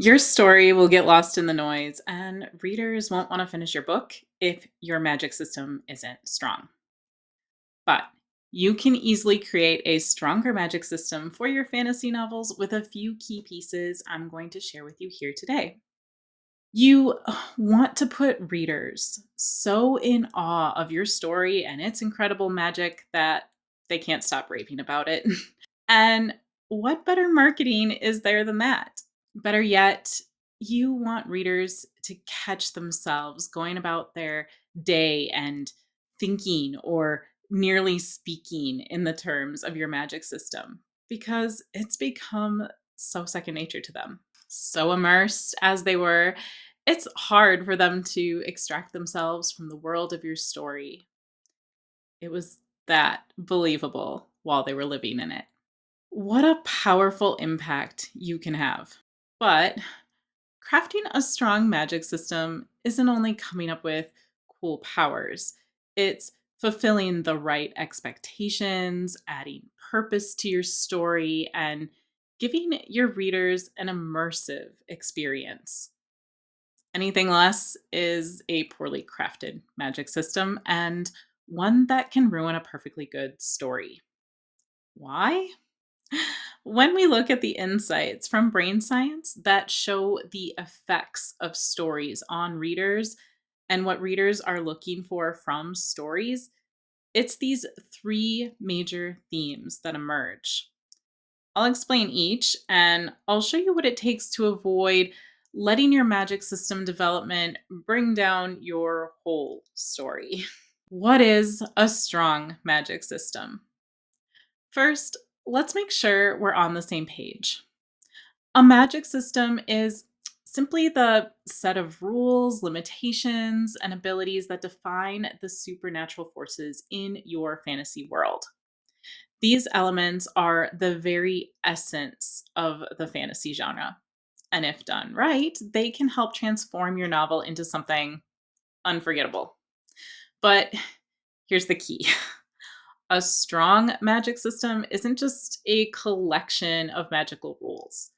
Your story will get lost in the noise, and readers won't want to finish your book if your magic system isn't strong. But you can easily create a stronger magic system for your fantasy novels with a few key pieces I'm going to share with you here today. You want to put readers so in awe of your story and its incredible magic that they can't stop raving about it. And what better marketing is there than that? Better yet, you want readers to catch themselves going about their day and thinking or nearly speaking in the terms of your magic system because it's become so second nature to them. So immersed as they were, it's hard for them to extract themselves from the world of your story. It was that believable while they were living in it. What a powerful impact you can have. But crafting a strong magic system isn't only coming up with cool powers, it's fulfilling the right expectations, adding purpose to your story, and giving your readers an immersive experience. Anything less is a poorly crafted magic system and one that can ruin a perfectly good story. Why? When we look at the insights from brain science that show the effects of stories on readers and what readers are looking for from stories, it's these three major themes that emerge. I'll explain each and I'll show you what it takes to avoid letting your magic system development bring down your whole story. What is a strong magic system? First, let's make sure we're on the same page. A magic system is simply the set of rules, limitations, and abilities that define the supernatural forces in your fantasy world. These elements are the very essence of the fantasy genre. And if done right, they can help transform your novel into something unforgettable. But here's the key. A strong magic system isn't just a collection of magical rules.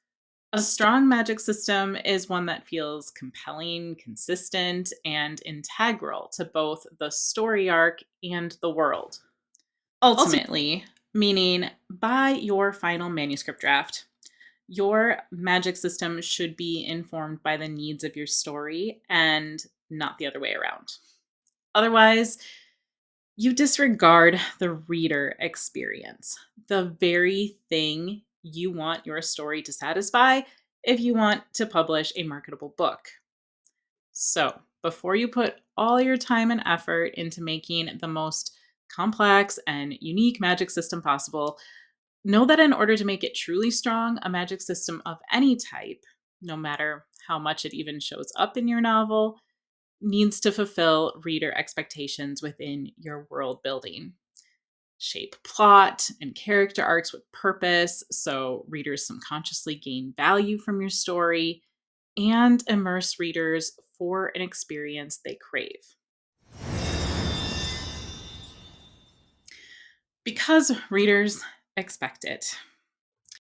A strong magic system is one that feels compelling, consistent, and integral to both the story arc and the world. Ultimately, meaning by your final manuscript draft, your magic system should be informed by the needs of your story and not the other way around. Otherwise, you disregard the reader experience, the very thing you want your story to satisfy if you want to publish a marketable book. So, before you put all your time and effort into making the most complex and unique magic system possible, know that in order to make it truly strong, a magic system of any type, no matter how much it even shows up in your novel, needs to fulfill reader expectations within your world building. Shape plot and character arcs with purpose so readers subconsciously gain value from your story, and immerse readers for an experience they crave. Because readers expect it.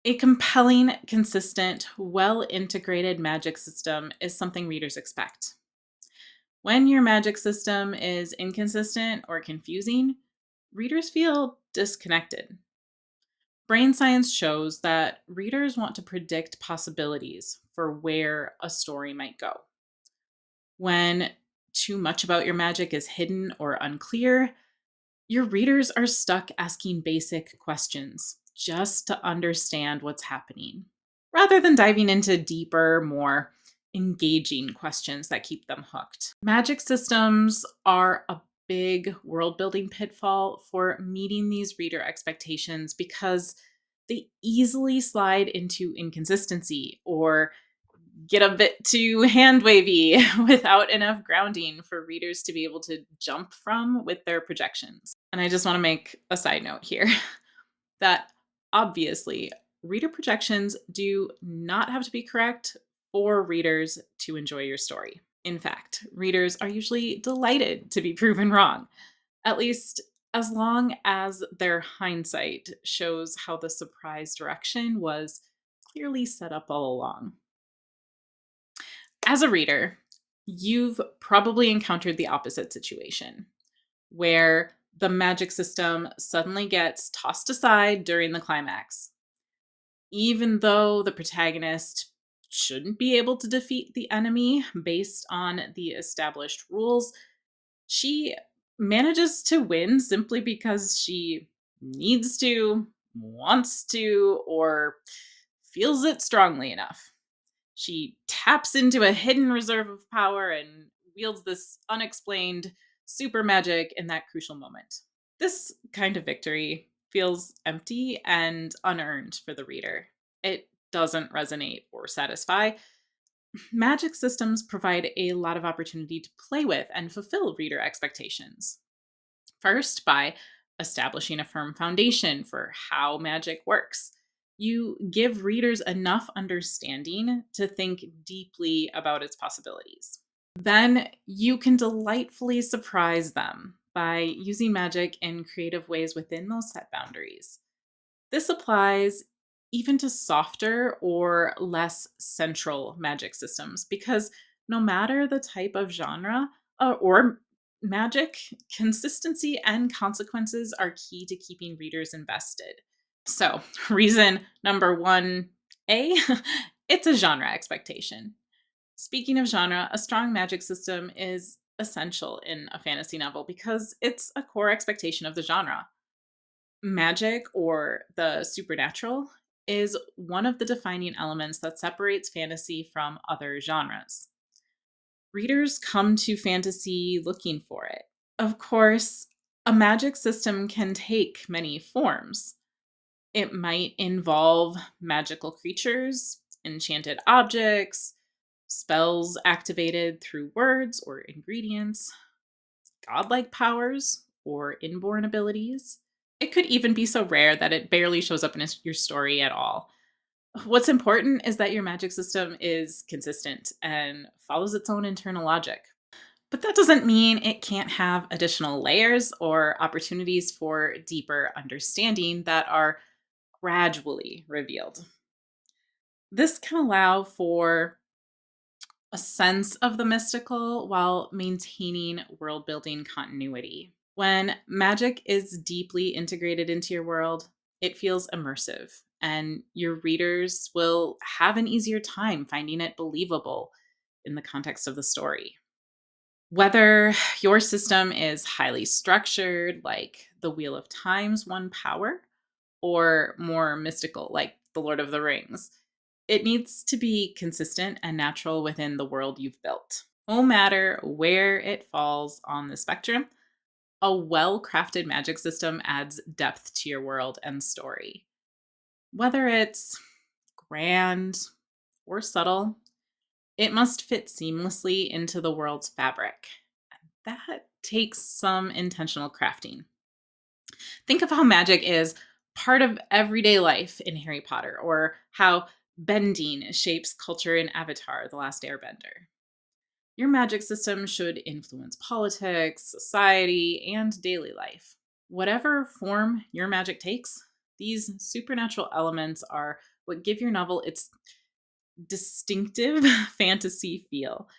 A compelling, consistent, well integrated magic system is something readers expect. When your magic system is inconsistent or confusing, readers feel disconnected. Brain science shows that readers want to predict possibilities for where a story might go. When too much about your magic is hidden or unclear, your readers are stuck asking basic questions just to understand what's happening, rather than diving into deeper, more engaging questions that keep them hooked. Magic systems are a big world building pitfall for meeting these reader expectations because they easily slide into inconsistency or get a bit too hand wavy without enough grounding for readers to be able to jump from with their projections. And I just want to make a side note here that obviously reader projections do not have to be correct for readers to enjoy your story. In fact, readers are usually delighted to be proven wrong, at least as long as their hindsight shows how the surprise direction was clearly set up all along. As a reader, you've probably encountered the opposite situation where the magic system suddenly gets tossed aside during the climax. Even though the protagonist shouldn't be able to defeat the enemy based on the established rules, she manages to win simply because she needs to, wants to, or feels it strongly enough. She taps into a hidden reserve of power and wields this unexplained super magic in that crucial moment. This kind of victory feels empty and unearned for the reader. It doesn't resonate or satisfy. Magic systems provide a lot of opportunity to play with and fulfill reader expectations. First, by establishing a firm foundation for how magic works. You give readers enough understanding to think deeply about its possibilities. Then you can delightfully surprise them by using magic in creative ways within those set boundaries. This applies even to softer or less central magic systems because no matter the type of genre or magic, consistency and consequences are key to keeping readers invested. So, reason number 1A, it's a genre expectation. Speaking of genre, a strong magic system is essential in a fantasy novel because it's a core expectation of the genre. Magic or the supernatural is one of the defining elements that separates fantasy from other genres. Readers come to fantasy looking for it. Of course, a magic system can take many forms. It might involve magical creatures, enchanted objects, spells activated through words or ingredients, godlike powers, or inborn abilities. It could even be so rare that it barely shows up in your story at all. What's important is that your magic system is consistent and follows its own internal logic. But that doesn't mean it can't have additional layers or opportunities for deeper understanding that are gradually revealed. This can allow for a sense of the mystical while maintaining world building continuity. When magic is deeply integrated into your world, it feels immersive, and your readers will have an easier time finding it believable in the context of the story. Whether your system is highly structured, like the Wheel of Time's one power, or more mystical, like the Lord of the Rings, it needs to be consistent and natural within the world you've built. No matter where it falls on the spectrum, a well crafted magic system adds depth to your world and story. Whether it's grand or subtle, it must fit seamlessly into the world's fabric. That takes some intentional crafting. Think of how magic is part of everyday life in Harry Potter, or how bending shapes culture in Avatar: The Last Airbender. Your magic system should influence politics, society, and daily life. Whatever form your magic takes, these supernatural elements are what give your novel its distinctive fantasy feel.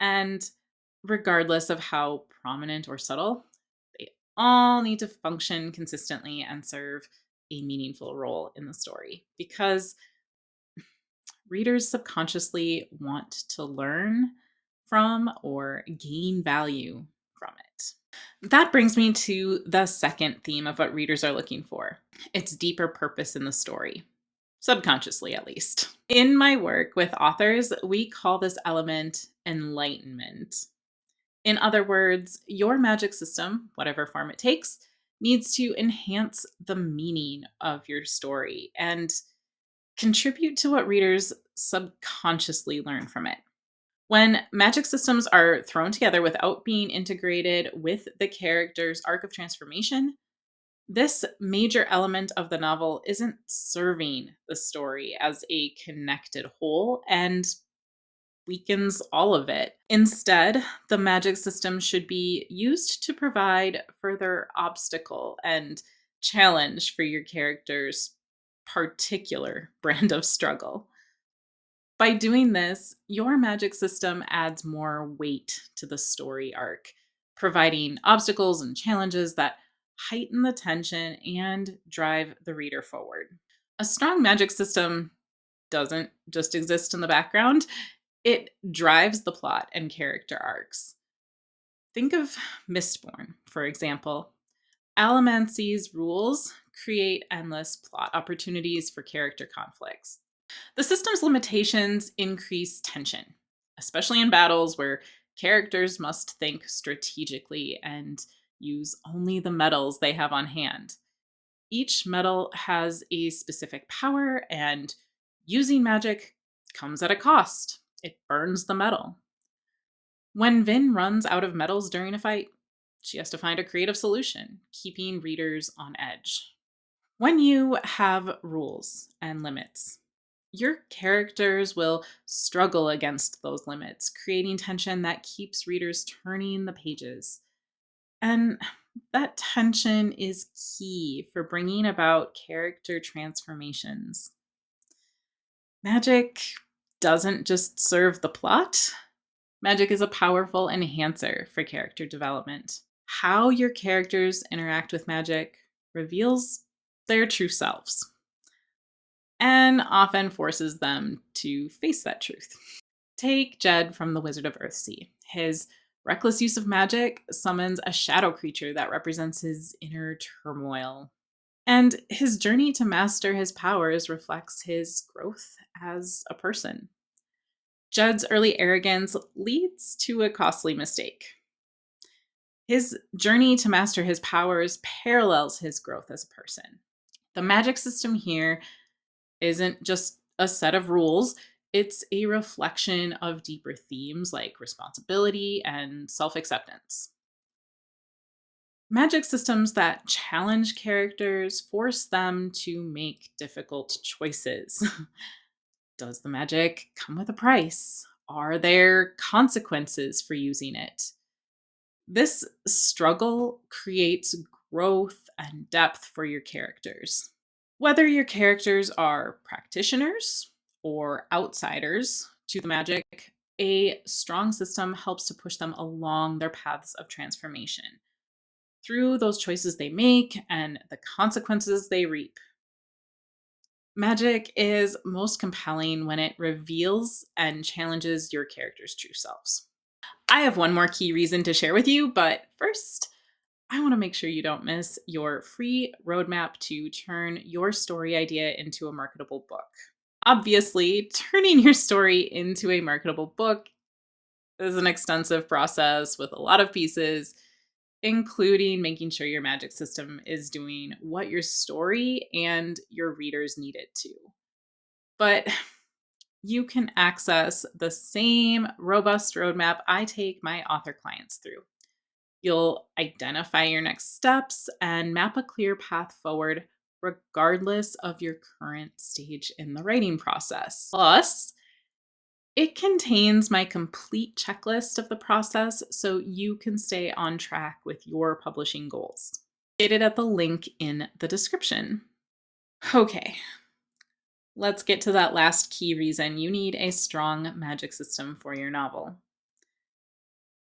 And regardless of how prominent or subtle, they all need to function consistently and serve a meaningful role in the story because readers subconsciously want to learn from or gain value from it. That brings me to the second theme of what readers are looking for. It's deeper purpose in the story, subconsciously at least. In my work with authors, we call this element enlightenment. In other words, your magic system, whatever form it takes, needs to enhance the meaning of your story and contribute to what readers subconsciously learn from it. When magic systems are thrown together without being integrated with the character's arc of transformation, this major element of the novel isn't serving the story as a connected whole and weakens all of it. Instead, the magic system should be used to provide further obstacle and challenge for your character's particular brand of struggle. By doing this, your magic system adds more weight to the story arc, providing obstacles and challenges that heighten the tension and drive the reader forward. A strong magic system doesn't just exist in the background, it drives the plot and character arcs. Think of Mistborn, for example. Allomancy's rules create endless plot opportunities for character conflicts. The system's limitations increase tension, especially in battles where characters must think strategically and use only the metals they have on hand. Each metal has a specific power, and using magic comes at a cost. It burns the metal. When Vin runs out of metals during a fight, she has to find a creative solution, keeping readers on edge. When you have rules and limits, your characters will struggle against those limits, creating tension that keeps readers turning the pages. And that tension is key for bringing about character transformations. Magic doesn't just serve the plot, magic is a powerful enhancer for character development. How your characters interact with magic reveals their true selves and often forces them to face that truth. Take Jed from the Wizard of Earthsea. His reckless use of magic summons a shadow creature that represents his inner turmoil. And his journey to master his powers reflects his growth as a person. Jed's early arrogance leads to a costly mistake. His journey to master his powers parallels his growth as a person. The magic system here isn't just a set of rules, it's a reflection of deeper themes like responsibility and self acceptance. Magic systems that challenge characters force them to make difficult choices. Does the magic come with a price? Are there consequences for using it? This struggle creates growth and depth for your characters. Whether your characters are practitioners or outsiders to the magic, a strong system helps to push them along their paths of transformation through those choices they make and the consequences they reap. Magic is most compelling when it reveals and challenges your characters' true selves. I have one more key reason to share with you, but first, I want to make sure you don't miss your free roadmap to turn your story idea into a marketable book. Obviously, turning your story into a marketable book is an extensive process with a lot of pieces, including making sure your magic system is doing what your story and your readers need it to. But you can access the same robust roadmap I take my author clients through. You'll identify your next steps and map a clear path forward, regardless of your current stage in the writing process. Plus, it contains my complete checklist of the process so you can stay on track with your publishing goals. Get it at the link in the description. Okay, let's get to that last key reason you need a strong magic system for your novel.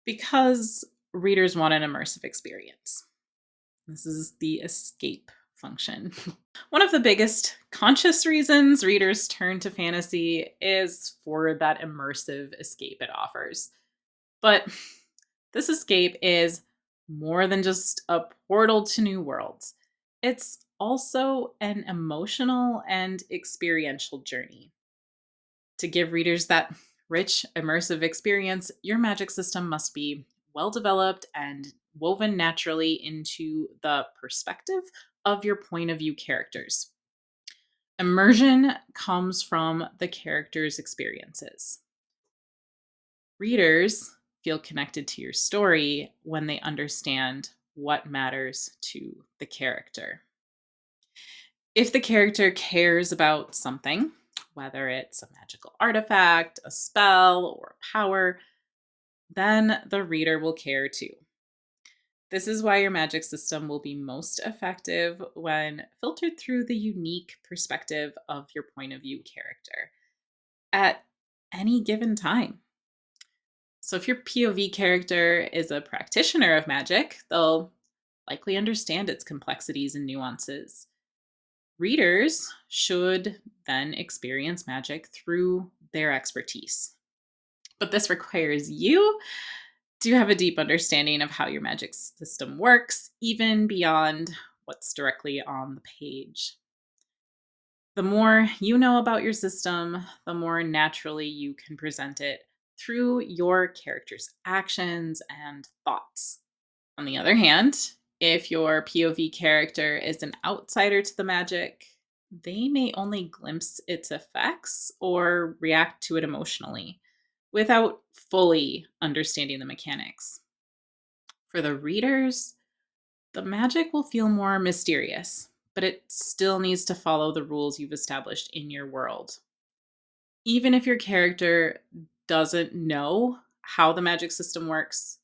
Because readers want an immersive experience. This is the escape function. One of the biggest conscious reasons readers turn to fantasy is for that immersive escape it offers. But this escape is more than just a portal to new worlds. It's also an emotional and experiential journey. To give readers that rich, immersive experience, your magic system must be well developed and woven naturally into the perspective of your point of view characters. Immersion comes from the characters' experiences. Readers feel connected to your story when they understand what matters to the character. If the character cares about something, whether it's a magical artifact, a spell, or a power, then the reader will care too. This is why your magic system will be most effective when filtered through the unique perspective of your point of view character. At any given time. So, if your POV character is a practitioner of magic, they'll likely understand its complexities and nuances. Readers should then experience magic through their expertise. But this requires you to have a deep understanding of how your magic system works, even beyond what's directly on the page. The more you know about your system, the more naturally you can present it through your character's actions and thoughts. On the other hand, if your POV character is an outsider to the magic, they may only glimpse its effects or react to it emotionally without fully understanding the mechanics. For the readers, the magic will feel more mysterious, but it still needs to follow the rules you've established in your world. Even if your character doesn't know how the magic system works,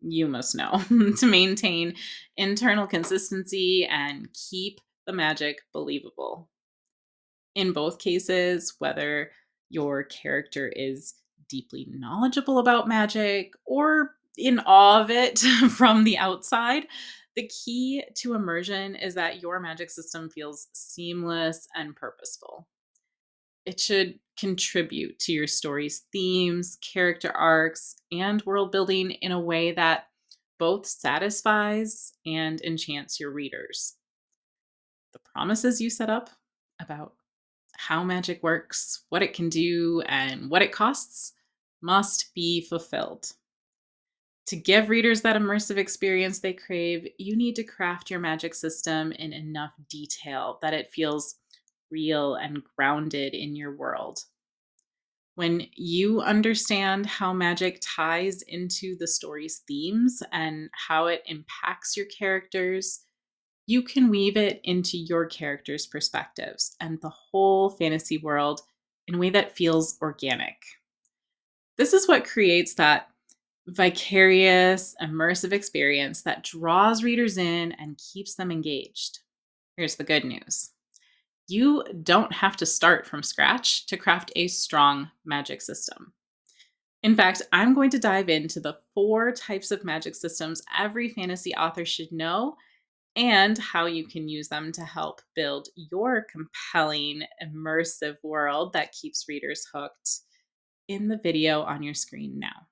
you must know to maintain internal consistency and keep the magic believable. In both cases, whether your character is deeply knowledgeable about magic or in awe of it from the outside, the key to immersion is that your magic system feels seamless and purposeful. It should contribute to your story's themes, character arcs, and world building in a way that both satisfies and enchants your readers. The promises you set up about how magic works, what it can do, and what it costs must be fulfilled. To give readers that immersive experience they crave, you need to craft your magic system in enough detail that it feels real and grounded in your world. When you understand how magic ties into the story's themes and how it impacts your characters, you can weave it into your characters' perspectives and the whole fantasy world in a way that feels organic. This is what creates that vicarious, immersive experience that draws readers in and keeps them engaged. Here's the good news: you don't have to start from scratch to craft a strong magic system. In fact, I'm going to dive into the 4 types of magic systems every fantasy author should know and how you can use them to help build your compelling, immersive world that keeps readers hooked in the video on your screen now.